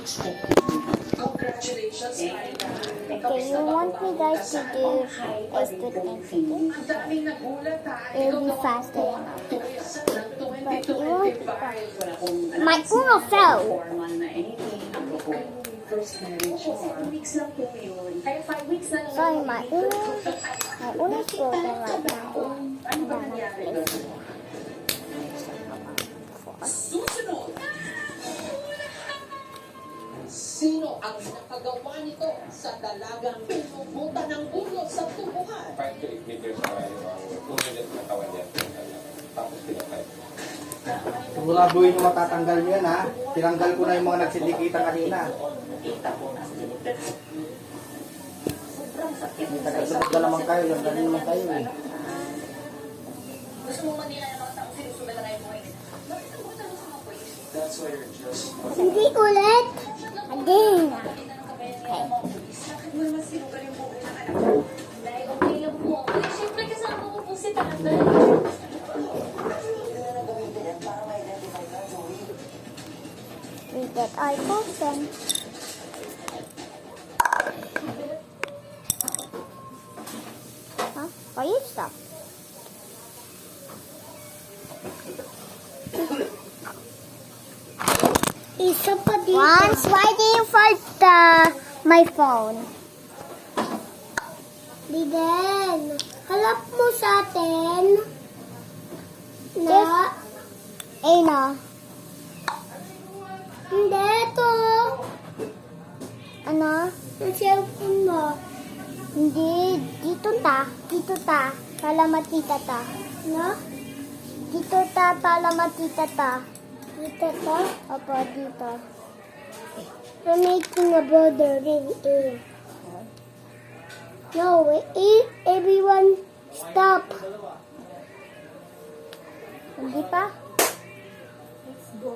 Congratulations, Aida. Okay, you want me guys to do is to think it. Ang daming nagulat ha. It'll be faster. Twist ng But you won't 2025. My uno fell. Formal na anything. Ang first marriage mo. 2 weeks lang po yun. Kaya 5 weeks na lang. Sorry, my uno is broken right now. Ano ba nangyari doon? Susunod. Sino ang nakagawa nito sa dalagang pinubutan ng ulo sa tubuhan? 5 to 8 meters away ang umilit na kawan niya. Tapos pinatay. Siguraduhin nyo matatanggal nyo yan ha. Tinanggal ko na yung mga nagsindikitan kanina. Kita ko na sinipan. Sobrang sakit. Sunod na naman kayo. Yan na naman kayo eh. Gusto mo manila ng mga taong sinusunod na kayo mo eh. Bakit ang buta mo sa mga polis? That's why you're just... Hindi ulit. Again. Bakit mo naman sinugal yung buhay ng anak mo? Dahil okay lang po. Ay, syempre kasama ko po si tatay. We get our potion. Huh? Why you stop? Isa pa dito. Once waiting for my phone. Diden, halap mo sa atin. Na? Eh na. Hindi, ito. Ano? Ang cellphone mo. Hindi, dito ta. Dito ta. Palamatita ta. No? Dito ta, palamatita ta. Dito ta? Opo, dito. I'm making a border in A. No, everyone stop. Hindi pa? Let's go.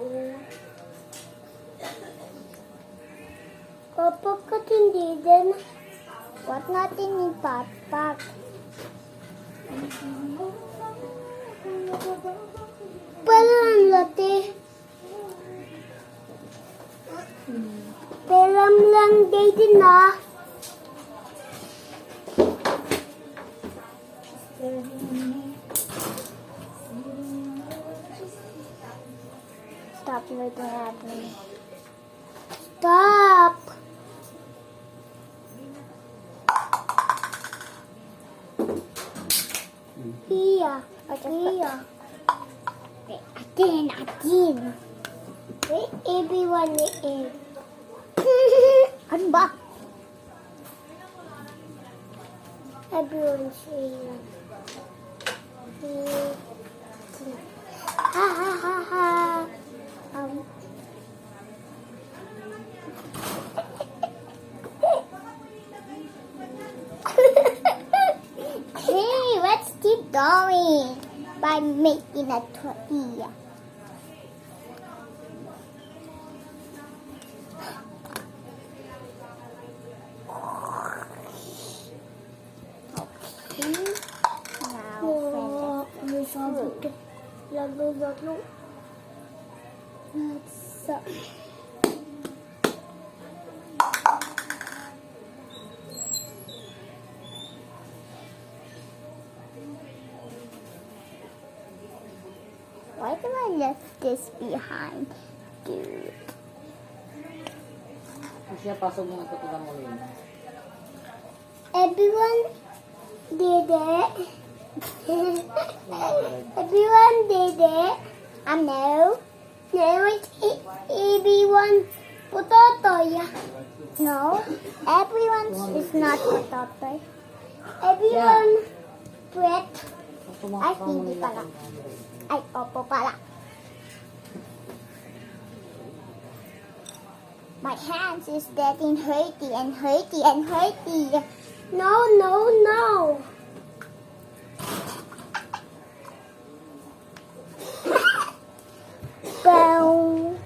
Kapag hindi din, huwag natin ipapak. Parang lati. Pelam lang din na. Stop making happening. Stop. Iya. Iya. Again. Everyone is. Ano ba? Everyone's here. Ha ha ha ha. Hey, let's keep going by making a tortilla. Lalo. Why do I left this behind, dude? Siya pasok mo ito kung mo yun. Everyone did it. Everyone did it. I know. No, it's everyone potato. Yeah. No, everyone is not potato. Everyone bread. Ay, hindi pala. Ay, opo pala. My hands is getting hurty and hurty and hurty. No, no, no. Boom.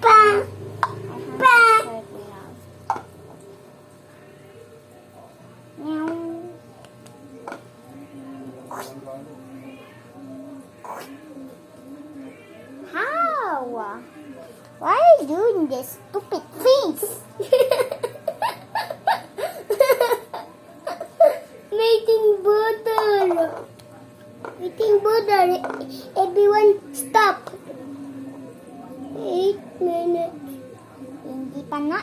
Bang. Bang. Meow. How? Why are you doing this stupid things? Making butter. Making butter. Everyone stop. 8 minutes. Hindi pa na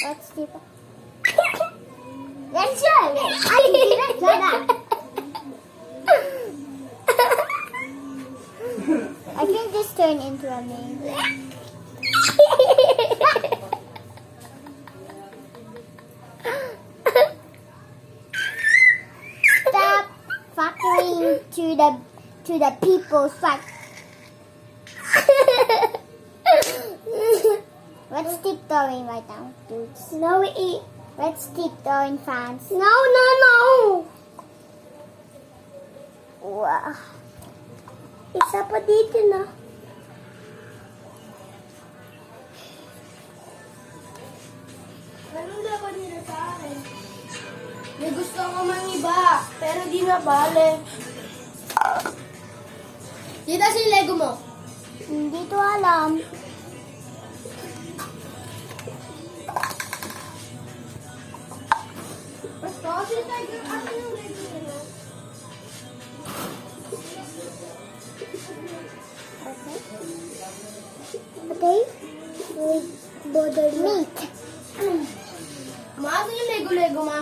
Let's do that. Let's try it. I didn't try that. I can just turn into a man. Stop fucking to the people's fact. Let's tiptoeing right now, dudes. No, let's tiptoeing fans. No. Wow. Isa pa dito na. Anong dapat nila sa akin? May gusto ko mang iba, pero di na bale. Dito si Lego mo. Hindi to alam. Kasi tayo ano yung Lego nila? Okay? Wait, bother meat. Maasin yung Lego, ma.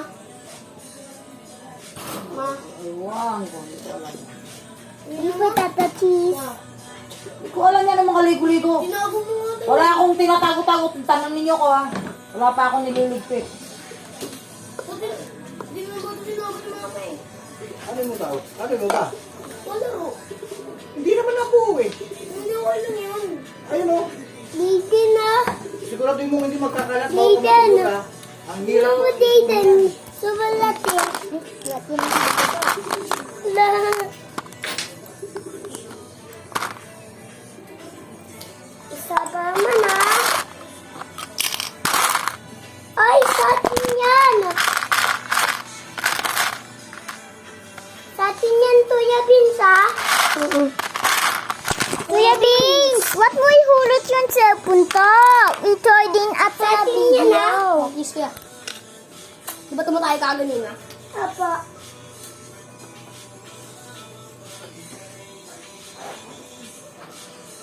Ma. Ewan ko, hindi ko alam. Hindi ko tatatis. Hindi ko alam yan ang mga ligo-ligo. Tinago mo nga tayo. Wala akong tinatago-tago. Tanong ninyo ko ha. Wala pa akong nililigpit. Di mo ba ito tinago ni mama eh? Ano mo daw? Ano mo ba? Wala ro. Hindi naman ako eh. Hindi ko alam yun. Ayun o. Lady na. Sigurado mo hindi magkakalat. Lady Baka na. ka. Ang hirap. Ako dito. Sumalat yan. Isa pa naman ah. Ay, sa atin yan. Sa atin yan, Tuya Beans ah. Tuya Beans, what mo ihulot yun sa punta? Recording at sa video. Yan ah. Kiss kaya. Di ba tumatay ka ganina? Apa.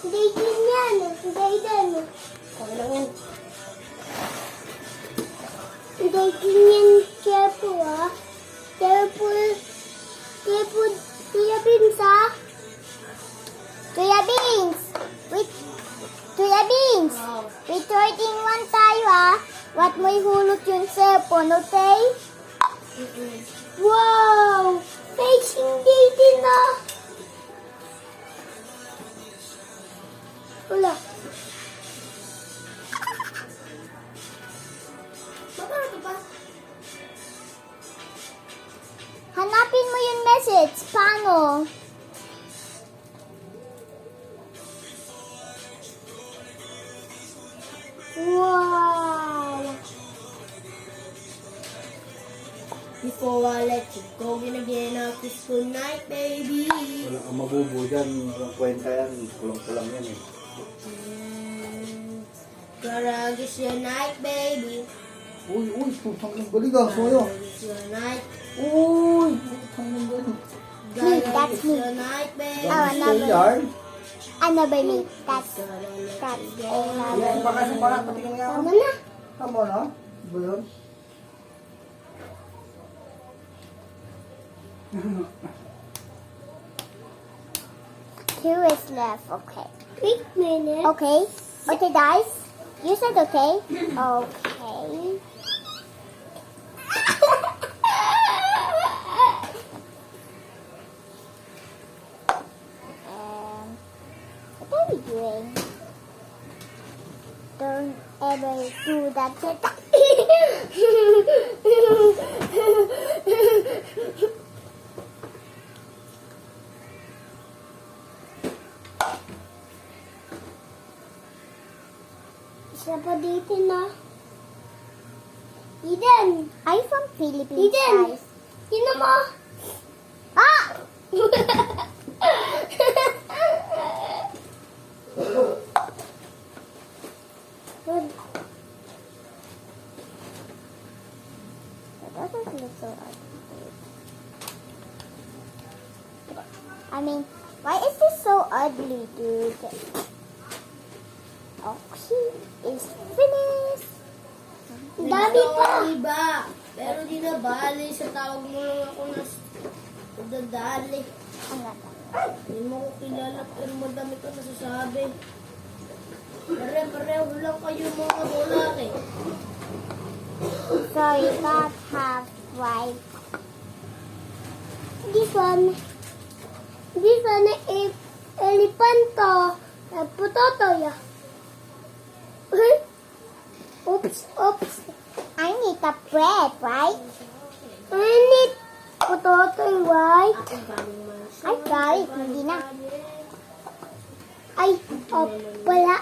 Hindi din yan. Hindi din. Okay lang yan. Hindi din yan. Careful ah. Careful. Careful. Tuya Beans ah. Tuya Beans. Wait. Tuya Beans. Wow. Recording one tayo ah. What mo ihulot yung cellphone, okay? Wow! Facing dating na! Wala. Paano ito pa? Hanapin mo yung message. Paano? Wow! Before I let you go, ginagyan na kiss good night, baby. Wala kang mabubo dyan. Walang kwenta yan. Kulang-kulang yan eh. Gotta kiss your night, baby. Uy, tutang ng galing ah. Soyo. Kiss your night. Uy, tutang ng galing. Me, that's Kiss me. your night, baby. Oh, another. Yarn. Another me. That's Ayan, another. baka sa para. Pati ka nga. Tama na. Tama na. Ba yun? Two is left. Okay. 8 minutes. Okay. Okay, guys. You said okay? Okay. What are we doing? Don't ever do that. Isa pa dito na. Eden! I'm from Philippines, Eden! guys. Tingnan mo. Ah! Good. That doesn't look so ugly. I mean, why is this so ugly, dude? Okay, it's finished. Dami pa. Iba. Pero di na bali. Sa tawag mo lang ako na dadali. Hindi mo ko kilala pero madami ka nasasabi. Pare-pareho lang kayo mga bulaki. So you got half right. This one is elephant. Potato, yeah. Oops. I need the bread, right? I need potato, right? I got it. Hindi na. Ay, wala.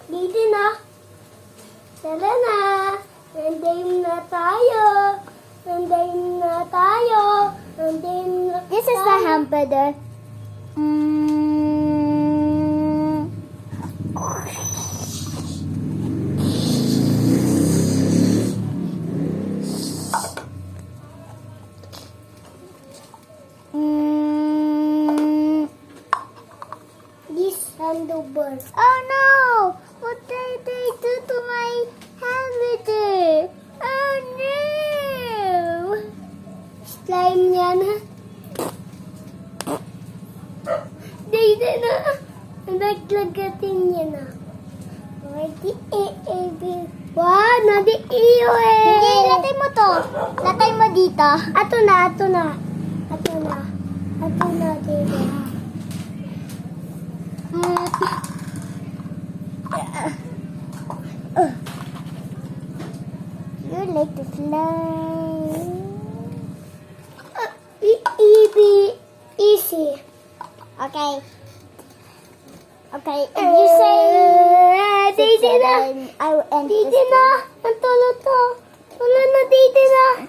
Dito na. Tara na. Nandayin na tayo. This is the hamburger. This hamburger. Oh no! What did they do to my hamburger? Oh no! Slime niya na. Dito na. Naglagatin niya na. Wow, nadi-iyo eh. Hindi, latay mo to. Latay mo dito. Ato na dito. You like to fly. Easy. Okay. If you say dito na. I will end this. Dito na. Ang tulo to. Tulo na dito na.